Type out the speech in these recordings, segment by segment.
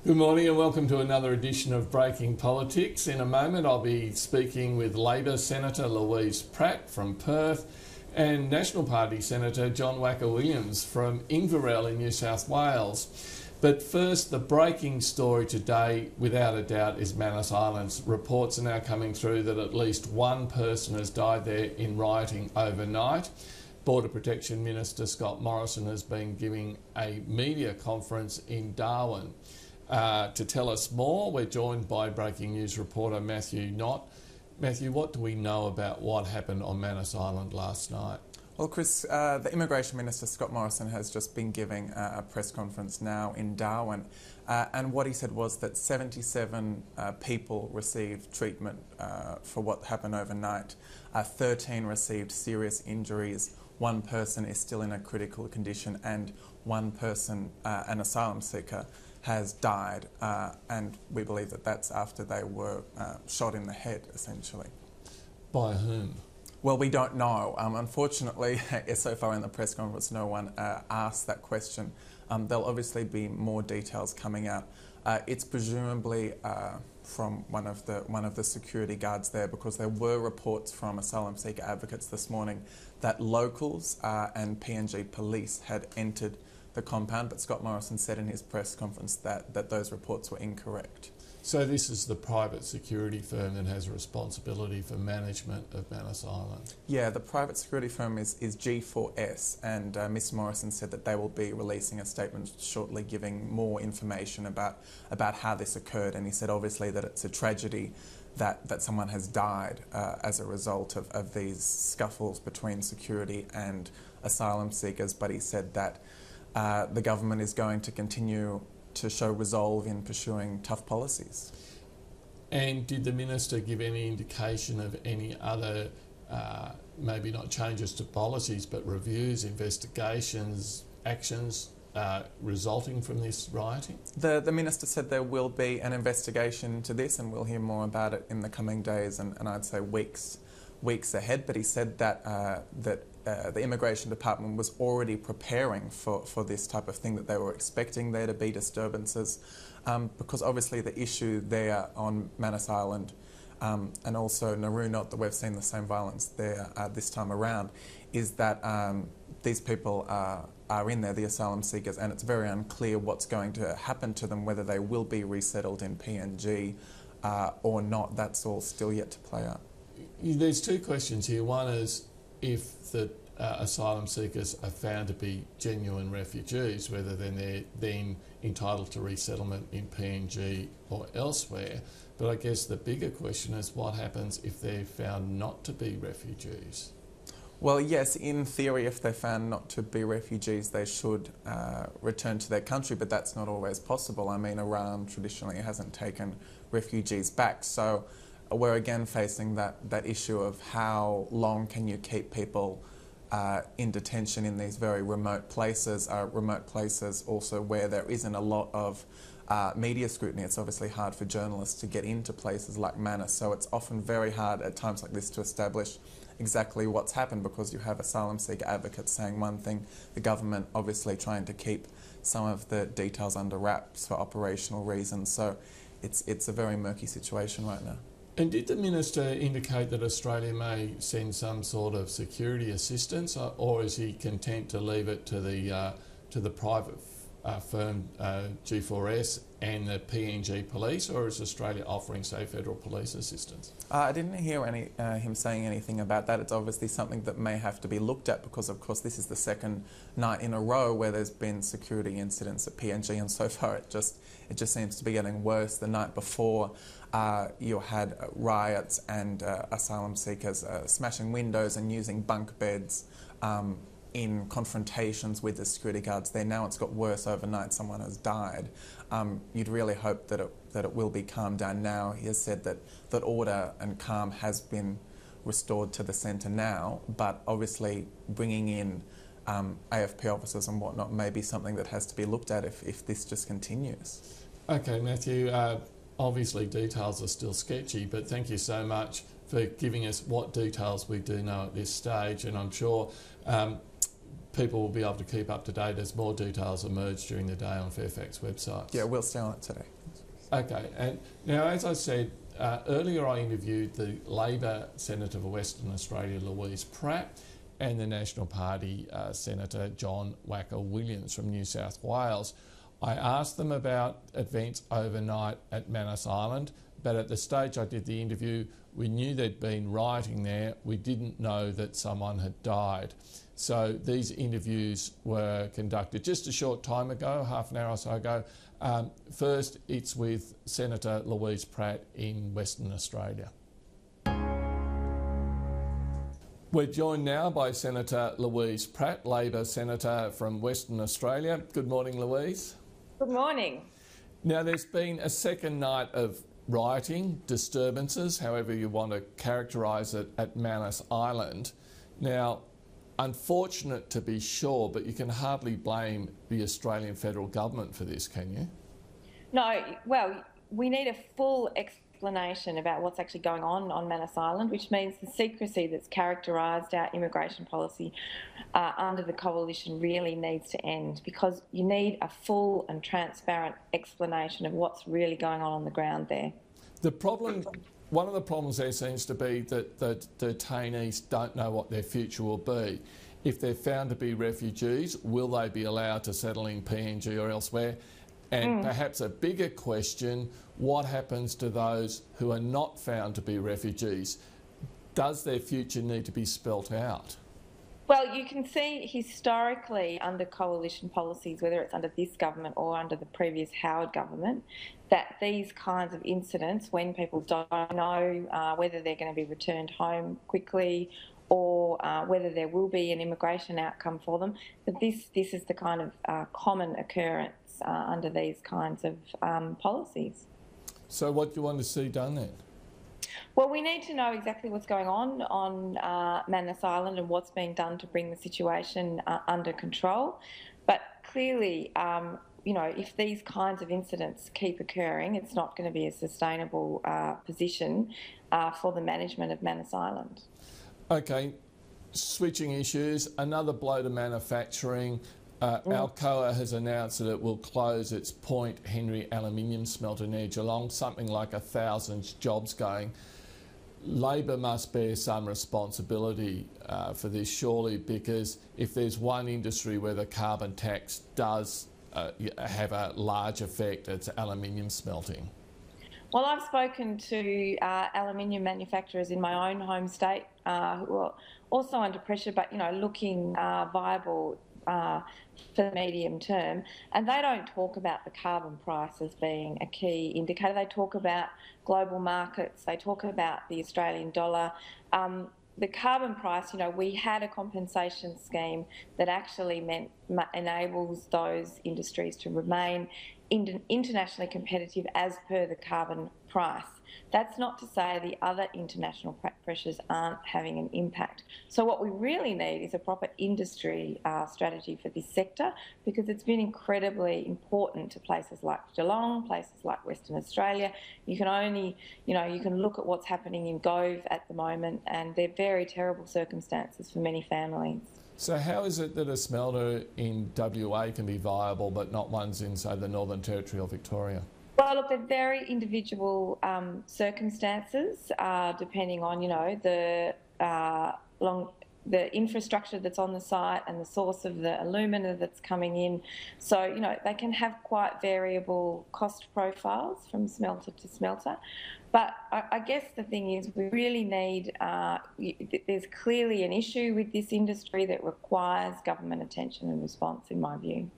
Good morning and welcome to another edition of Breaking Politics. In a moment I'll be speaking with Labor Senator LOUISE PRATT from Perth and National Party Senator John WACKA Williams from Inverell in New South Wales. But first, the breaking story today, without a doubt, is Manus Island. Reports are now coming through that at least one person has died there in rioting overnight. Border Protection Minister Scott Morrison has been giving a media conference in Darwin. To tell us more, we're joined by breaking news reporter Matthew Knott. Matthew, what do we know about what happened on Manus Island last night? Well, Chris, the Immigration Minister Scott Morrison has just been giving a press conference now in Darwin, and what he said was that 77 people received treatment for what happened overnight. 13 received serious injuries. One person is still in a critical condition, and one person, an asylum seeker, has died, and we believe that that's after they were shot in the head, essentially. By whom? Well, we don't know. Unfortunately, so far in the press conference, no one asked that question. There'll obviously be more details coming out. It's presumably from one of the security guards there, because there were reports from asylum seeker advocates this morning that locals and PNG police had entered the compound, but Scott Morrison said in his press conference that those reports were incorrect. So this is the private security firm that has responsibility for management of Manus Island? Yeah, the private security firm is G4S, and Mr Morrison said that they will be releasing a statement shortly giving more information about how this occurred, and he said obviously that it's a tragedy that someone has died as a result of these scuffles between security and asylum seekers, but he said that the government is going to continue to show resolve in pursuing tough policies. And did the Minister give any indication of any other, maybe not changes to policies, but reviews, investigations, actions resulting from this rioting? The Minister said there will be an investigation into this, and we'll hear more about it in the coming days and I'd say weeks ahead, but he said that the Immigration Department was already preparing for this type of thing, that they were expecting there to be disturbances, because obviously the issue there on Manus Island and also Nauru, not that we've seen the same violence there this time around, is that these people are in there, the asylum seekers, and it's very unclear what's going to happen to them, whether they will be resettled in PNG or not. That's all still yet to play out. There's two questions here. One is if the asylum seekers are found to be genuine refugees, whether they're then entitled to resettlement in PNG or elsewhere. But I guess the bigger question is what happens if they're found not to be refugees? Well, yes, in theory, if they're found not to be refugees, they should return to their country, but that's not always possible. I mean, Iran traditionally hasn't taken refugees back, so we're again facing that issue of how long can you keep people in detention in these very remote places also where there isn't a lot of media scrutiny. It's obviously hard for journalists to get into places like Manus, so it's often very hard at times like this to establish exactly what's happened, because you have asylum seeker advocates saying one thing, the government obviously trying to keep some of the details under wraps for operational reasons, so it's a very murky situation right now. And did the Minister indicate that Australia may send some sort of security assistance, or is he content to leave it to the private firm G4S and the PNG police, or is Australia offering, say, federal police assistance? I didn't hear him saying anything about that. It's obviously something that may have to be looked at, because of course this is the second night in a row where there's been security incidents at PNG, and so far it just seems to be getting worse. The night before you had riots and asylum seekers smashing windows and using bunk beds in confrontations with the security guards there. Now it's got worse overnight. Someone has died. You'd really hope that it will be calmed down now. He has said that order and calm has been restored to the centre now, but obviously bringing in AFP officers and whatnot may be something that has to be looked at if this just continues. Okay, Matthew, obviously details are still sketchy, but thank you so much for giving us what details we do know at this stage, and I'm sure people will be able to keep up to date as more details emerge during the day on Fairfax websites. Yeah, we'll stay on it today. Okay, and now as I said earlier, I interviewed the Labor Senator for Western Australia, Louise Pratt, and the National Party Senator John WACKA Williams from New South Wales. I asked them about events overnight at Manus Island, but at the stage I did the interview, we knew there'd been rioting there. We didn't know that someone had died. So these interviews were conducted just a short time ago, half an hour or so ago. First, it's with Senator Louise Pratt in Western Australia. We're joined now by Senator Louise Pratt, Labor Senator from Western Australia. Good morning, Louise. Good morning. Now, there's been a second night of rioting, disturbances, however you want to characterise it, at Manus Island. Now, unfortunate to be sure, but you can hardly blame the Australian federal government for this, can you? No, well, we need a full explanation about what's actually going on Manus Island, which means the secrecy that's characterised our immigration policy under the coalition really needs to end, because you need a full and transparent explanation of what's really going on the ground there. The problem, one of the problems there seems to be that the detainees don't know what their future will be. If they're found to be refugees, will they be allowed to settle in PNG or elsewhere? And perhaps a bigger question, what happens to those who are not found to be refugees? Does their future need to be spelt out? Well, you can see historically under coalition policies, whether it's under this government or under the previous Howard government, that these kinds of incidents, when people don't know whether they're going to be returned home quickly or whether there will be an immigration outcome for them, that this is the kind of common occurrence under these kinds of policies. So what do you want to see done then? Well, we need to know exactly what's going on Manus Island and what's being done to bring the situation under control. But clearly, you know, if these kinds of incidents keep occurring, it's not going to be a sustainable position for the management of Manus Island. Okay, switching issues, another blow to manufacturing. Alcoa has announced that it will close its Point Henry aluminium smelter near Geelong, something like 1,000 jobs going. Labor must bear some responsibility for this, surely, because if there's one industry where the carbon tax does have a large effect, it's aluminium smelting. Well, I've spoken to aluminium manufacturers in my own home state who are also under pressure, but, you know, looking viable for the medium term, and they don't talk about the carbon price as being a key indicator. They talk about global markets, they talk about the Australian dollar. The carbon price, you know, we had a compensation scheme that actually enables those industries to remain internationally competitive as per the carbon price. That's not to say the other international pressures aren't having an impact. So what we really need is a proper industry strategy for this sector, because it's been incredibly important to places like Geelong, places like Western Australia. You can only, you know, you can look at what's happening in Gove at the moment, and they're very terrible circumstances for many families. So how is it that a smelter in WA can be viable but not ones in, say, the Northern Territory or Victoria? Well, look, they're very individual circumstances, depending on, you know, the infrastructure that's on the site and the source of the alumina that's coming in. So, you know, they can have quite variable cost profiles from smelter to smelter. But I guess the thing is, we really need, there's clearly an issue with this industry that requires government attention and response, in my view.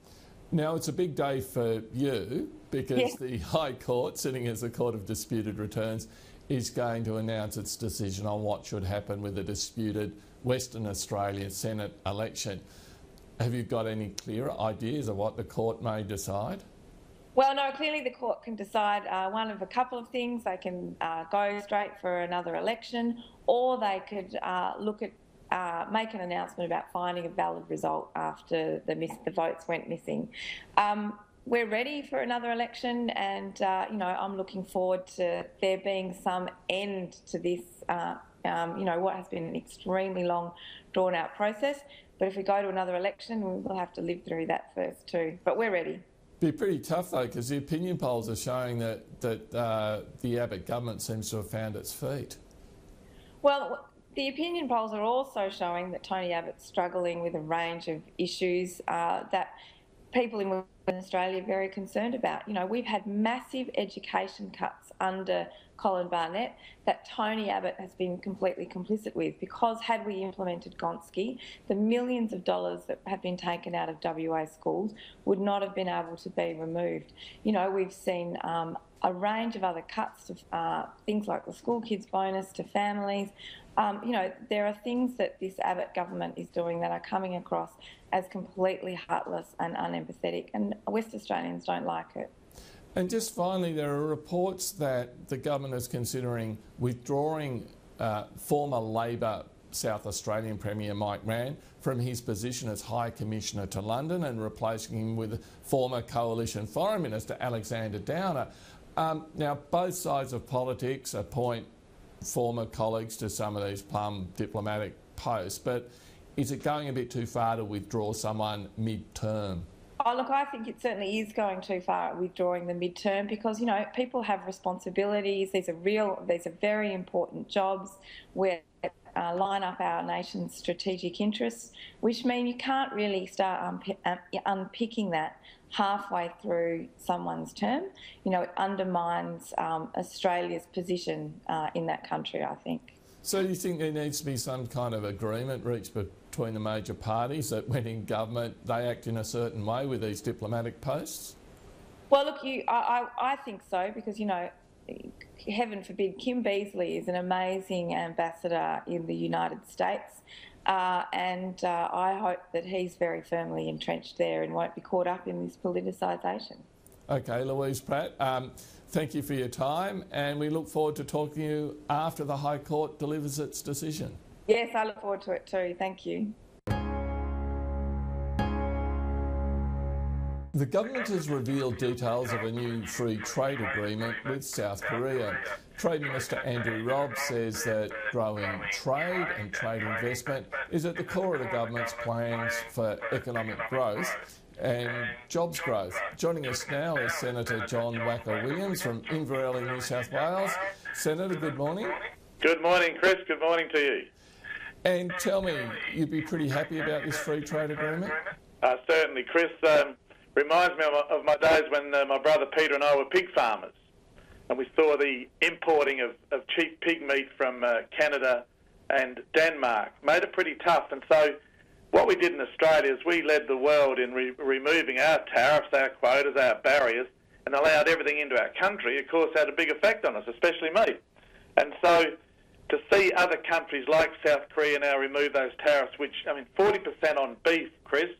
Now, it's a big day for you, because the High Court, sitting as the Court of Disputed Returns, is going to announce its decision on what should happen with the disputed Western Australia Senate election. Have you got any clearer ideas of what the court may decide? Well, no, clearly the court can decide one of a couple of things. They can go straight for another election, or they could look at make an announcement about finding a valid result after the votes went missing. We're ready for another election, and you know, I'm looking forward to there being some end to this. You know, what has been an extremely long, drawn-out process. But if we go to another election, we'll have to live through that first too. But we're ready. Be pretty tough though, because the opinion polls are showing that the Abbott government seems to have found its feet. Well, the opinion polls are also showing that Tony Abbott's struggling with a range of issues that people in Western Australia are very concerned about. You know, we've had massive education cuts under Colin Barnett that Tony Abbott has been completely complicit with, because had we implemented Gonski, the millions of dollars that have been taken out of WA schools would not have been able to be removed. You know, we've seen a range of other cuts to things like the school kids bonus to families. You know, there are things that this Abbott government is doing that are coming across as completely heartless and unempathetic, and West Australians don't like it. And just finally, there are reports that the government is considering withdrawing former Labor South Australian Premier Mike Rann from his position as High Commissioner to London and replacing him with former Coalition Foreign Minister Alexander Downer. Now, both sides of politics appoint former colleagues to some of these plum diplomatic posts, but is it going a bit too far to withdraw someone mid-term? Oh, look, I think it certainly is going too far withdrawing the mid-term, because, you know, people have responsibilities. These are very important jobs where line up our nation's strategic interests, which mean you can't really start unpicking that halfway through someone's term. You know, it undermines Australia's position in that country, I think. So do you think there needs to be some kind of agreement reached between the major parties that when in government they act in a certain way with these diplomatic posts? Well, look, I think so, because, you know, heaven forbid, Kim Beazley is an amazing ambassador in the United States, and I hope that he's very firmly entrenched there and won't be caught up in this politicisation. Okay, Louise Pratt, thank you for your time, and we look forward to talking to you after the High Court delivers its decision. Yes, I look forward to it too. Thank you. The government has revealed details of a new free trade agreement with South Korea. Trade Minister Andrew Robb says that growing trade and trade investment is at the core of the government's plans for economic growth and jobs growth. Joining us now is Senator John WACKA Williams from Inverell in New South Wales. Senator, good morning. Good morning, Chris. Good morning to you. And tell me, you'd be pretty happy about this free trade agreement? Certainly, Chris. Reminds me of my days when my brother Peter and I were pig farmers, and we saw the importing of cheap pig meat from Canada and Denmark. Made it pretty tough, and so what we did in Australia is we led the world in removing our tariffs, our quotas, our barriers, and allowed everything into our country. Of course, had a big effect on us, especially meat. And so to see other countries like South Korea now remove those tariffs, which, I mean, 40% on beef, Chris,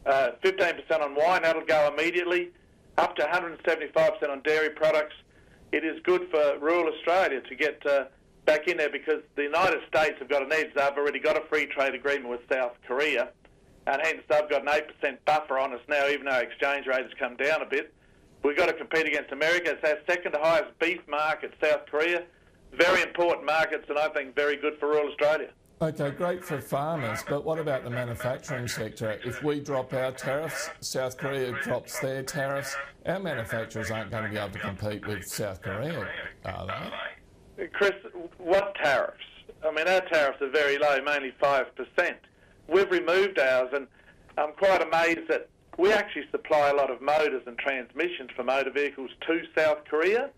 15% on wine, that'll go immediately, up to 175% on dairy products. It is good for rural Australia to get back in there, because the United States have got an edge. They've already got a free trade agreement with South Korea, and hence they've got an 8% buffer on us now, even though our exchange rate has come down a bit. We've got to compete against America. It's our second highest beef market, South Korea. Very important markets, and I think very good for rural Australia. Okay, great for farmers, but what about the manufacturing sector? If we drop our tariffs, South Korea drops their tariffs, our manufacturers aren't going to be able to compete with South Korea, are they? Chris, what tariffs? I mean, our tariffs are very low, mainly 5%. We've removed ours, and I'm quite amazed that we actually supply a lot of motors and transmissions for motor vehicles to South Korea.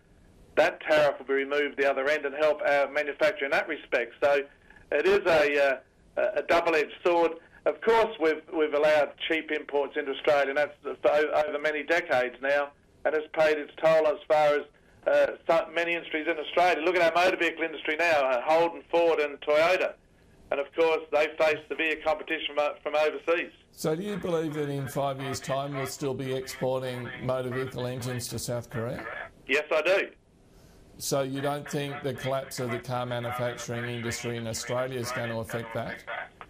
That tariff will be removed the other end and help our manufacturer in that respect. So it is a double-edged sword. Of course, we've allowed cheap imports into Australia, and that's for over many decades now, and it's paid its toll as far as many industries in Australia. Look at our motor vehicle industry now, Holden, Ford and Toyota. And of course, they face severe competition from overseas. So do you believe that in 5 years' time we'll still be exporting motor vehicle engines to South Korea? Yes, I do. So you don't think the collapse of the car manufacturing industry in Australia is going to affect that?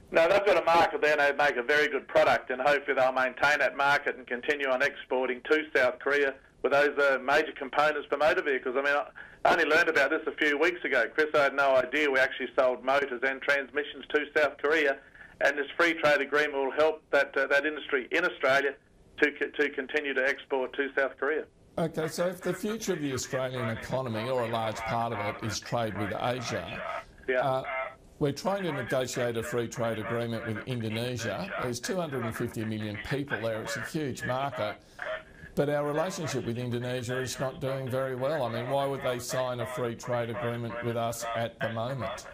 No, they've got a market there and they make a very good product, and hopefully they'll maintain that market and continue on exporting to South Korea with those major components for motor vehicles. I mean, I only learned about this a few weeks ago, Chris. I had no idea we actually sold motors and transmissions to South Korea, and this free trade agreement will help that industry in Australia to continue to export to South Korea. Okay, so if the future of the Australian economy, or a large part of it, is trade with Asia, we're trying to negotiate a free trade agreement with Indonesia. There's 250 million people there. It's a huge market. But our relationship with Indonesia is not doing very well. I mean, why would they sign a free trade agreement with us at the moment?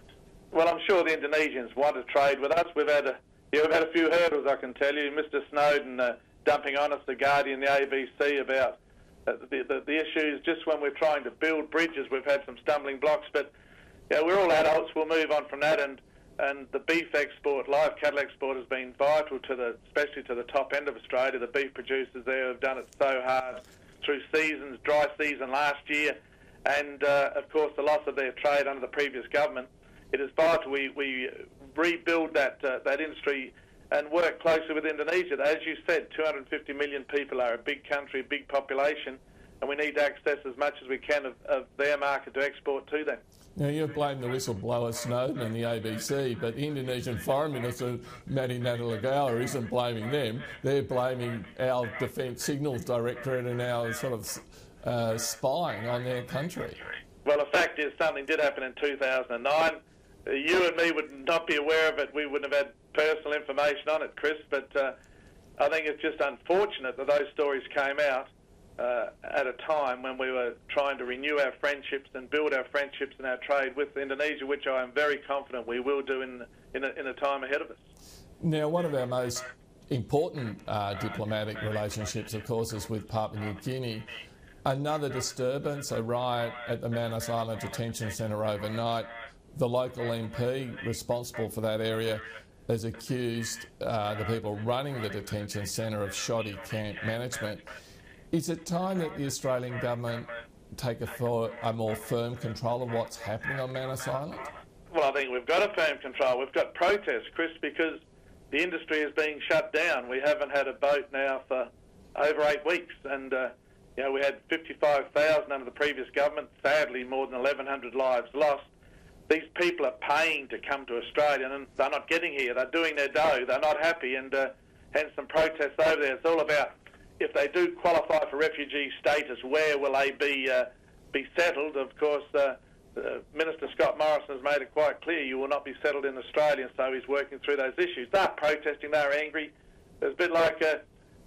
Well, I'm sure the Indonesians want to trade with us. We've had a few hurdles, I can tell you. Mr. Snowden dumping on us, The Guardian, the ABC, about the issues. Just when we're trying to build bridges, we've had some stumbling blocks. But we're all adults. We'll move on from that. And the beef export, live cattle export, has been vital especially to the top end of Australia. The beef producers there have done it so hard through seasons, dry season last year, and of course the loss of their trade under the previous government. It is vital we rebuild that industry and work closely with Indonesia. As you said, 250 million people are a big country, a big population, and we need to access as much as we can of their market to export to them. Now, you've blamed the whistleblower Snowden and the ABC, but the Indonesian Foreign Minister, Mati Natalegawa, isn't blaming them. They're blaming our Defence Signals Directorate and our sort of spying on their country. Well, the fact is something did happen in 2009. You and me would not be aware of it. We wouldn't have had personal information on it, Chris, but I think it's just unfortunate that those stories came out at a time when we were trying to renew our friendships and build our friendships and our trade with Indonesia, which I am very confident we will do in a time ahead of us. Now, one of our most important diplomatic relationships, of course, is with Papua New Guinea. Another disturbance, a riot at the Manus Island detention centre overnight. The local MP responsible for that area has accused the people running the detention centre of shoddy camp management. Is it time that the Australian government take a more firm control of what's happening on Manus Island? Well, I think we've got a firm control. We've got protests, Chris, because the industry is being shut down. We haven't had a boat now for over 8 weeks, and we had 55,000 under the previous government. Sadly, more than 1,100 lives lost. These people are paying to come to Australia, and they're not getting here. They're doing their dough. They're not happy, and hence some protests over there. It's all about, if they do qualify for refugee status, where will they be settled? Of course, Minister Scott Morrison has made it quite clear you will not be settled in Australia, so he's working through those issues. They're protesting, they're angry. It's a bit like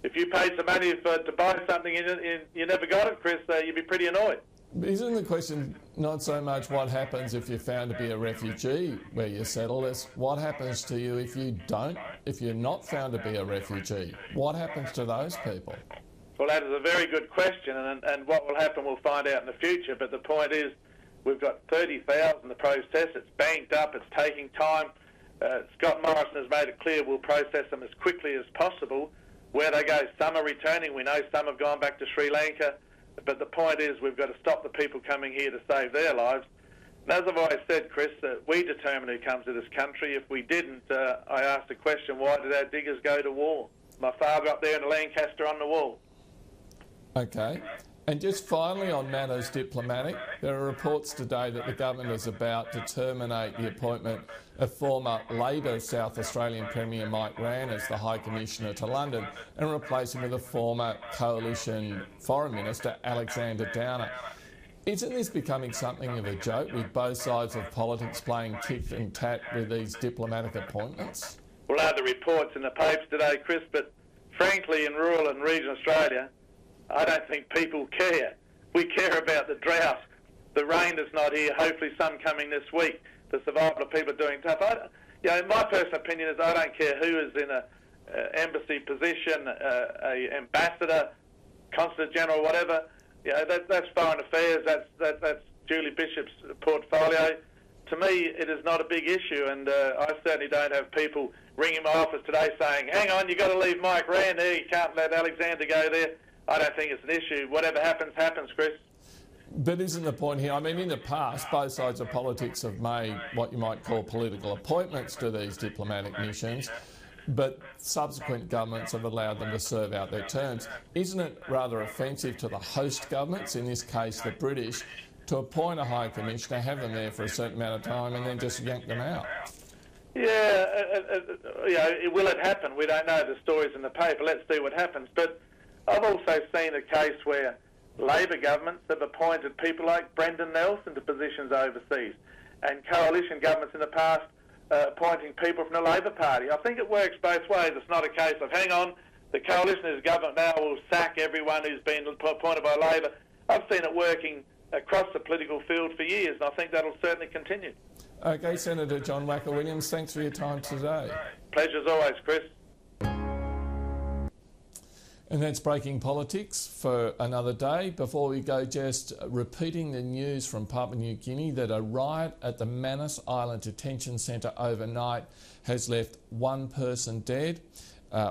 if you paid some money to buy something and you never got it, Chris, you'd be pretty annoyed. Isn't the question not so much what happens if you're found to be a refugee where you're settled, it's what happens to you if you're not found to be a refugee? What happens to those people? Well, that is a very good question, and what will happen we'll find out in the future, but the point is we've got 30,000 to process. It's banked up, it's taking time. Scott Morrison has made it clear we'll process them as quickly as possible. Where they go, some are returning. We know some have gone back to Sri Lanka. But the point is we've got to stop the people coming here to save their lives. And as I've always said, Chris, we determine who comes to this country. If we didn't, I asked the question, why did our diggers go to war? My father up there in the Lancaster on the wall. Okay. And just finally on matters diplomatic, there are reports today that the government is about to terminate the appointment of former Labor South Australian Premier Mike Rann as the High Commissioner to London and replace him with a former Coalition Foreign Minister, Alexander Downer. Isn't this becoming something of a joke, with both sides of politics playing tit and tat with these diplomatic appointments? Well, I had the reports in the papers today, Chris, but frankly in rural and regional Australia, I don't think people care. We care about the drought, the rain that's not here, hopefully some coming this week, the survival of people doing tough. My personal opinion is I don't care who is in an embassy position, a ambassador, consulate general, whatever. That's foreign affairs, that's Julie Bishop's portfolio. To me, it is not a big issue, and I certainly don't have people ringing my office today saying, hang on, you've got to leave Mike Rann there, you can't let Alexander go there. I don't think it's an issue. Whatever happens, happens, Chris. But isn't the point here, I mean, in the past, both sides of politics have made what you might call political appointments to these diplomatic missions, but subsequent governments have allowed them to serve out their terms. Isn't it rather offensive to the host governments, in this case the British, to appoint a High Commissioner, have them there for a certain amount of time and then just yank them out? Will it happen? We don't know. The story's in the paper. Let's see what happens. But I've also seen a case where Labor governments have appointed people like Brendan Nelson to positions overseas, and coalition governments in the past appointing people from the Labor Party. I think it works both ways. It's not a case of, hang on, the coalition is government now will sack everyone who's been appointed by Labor. I've seen it working across the political field for years, and I think that'll certainly continue. Okay, Senator John WACKA Williams, thanks for your time today. Pleasure as always, Chris. And that's Breaking Politics for another day. Before we go, just repeating the news from Papua New Guinea that a riot at the Manus Island detention centre overnight has left one person dead,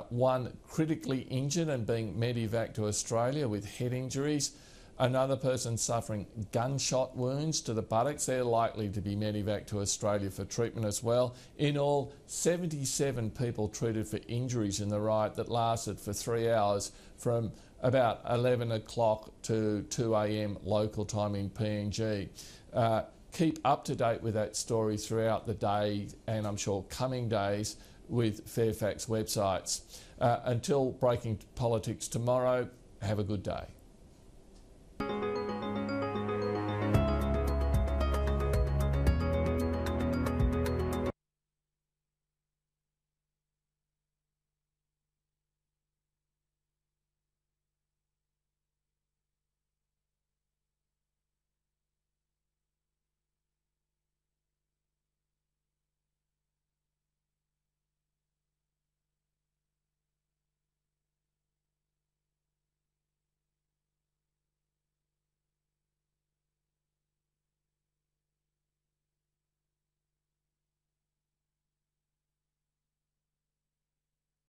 one critically injured and being medevaced to Australia with head injuries, another person suffering gunshot wounds to the buttocks. They're likely to be medevaced to Australia for treatment as well. In all, 77 people treated for injuries in the riot that lasted for 3 hours from about 11 o'clock to 2 a.m. local time in PNG. Keep up to date with that story throughout the day and I'm sure coming days with Fairfax websites. Until Breaking Politics tomorrow, have a good day.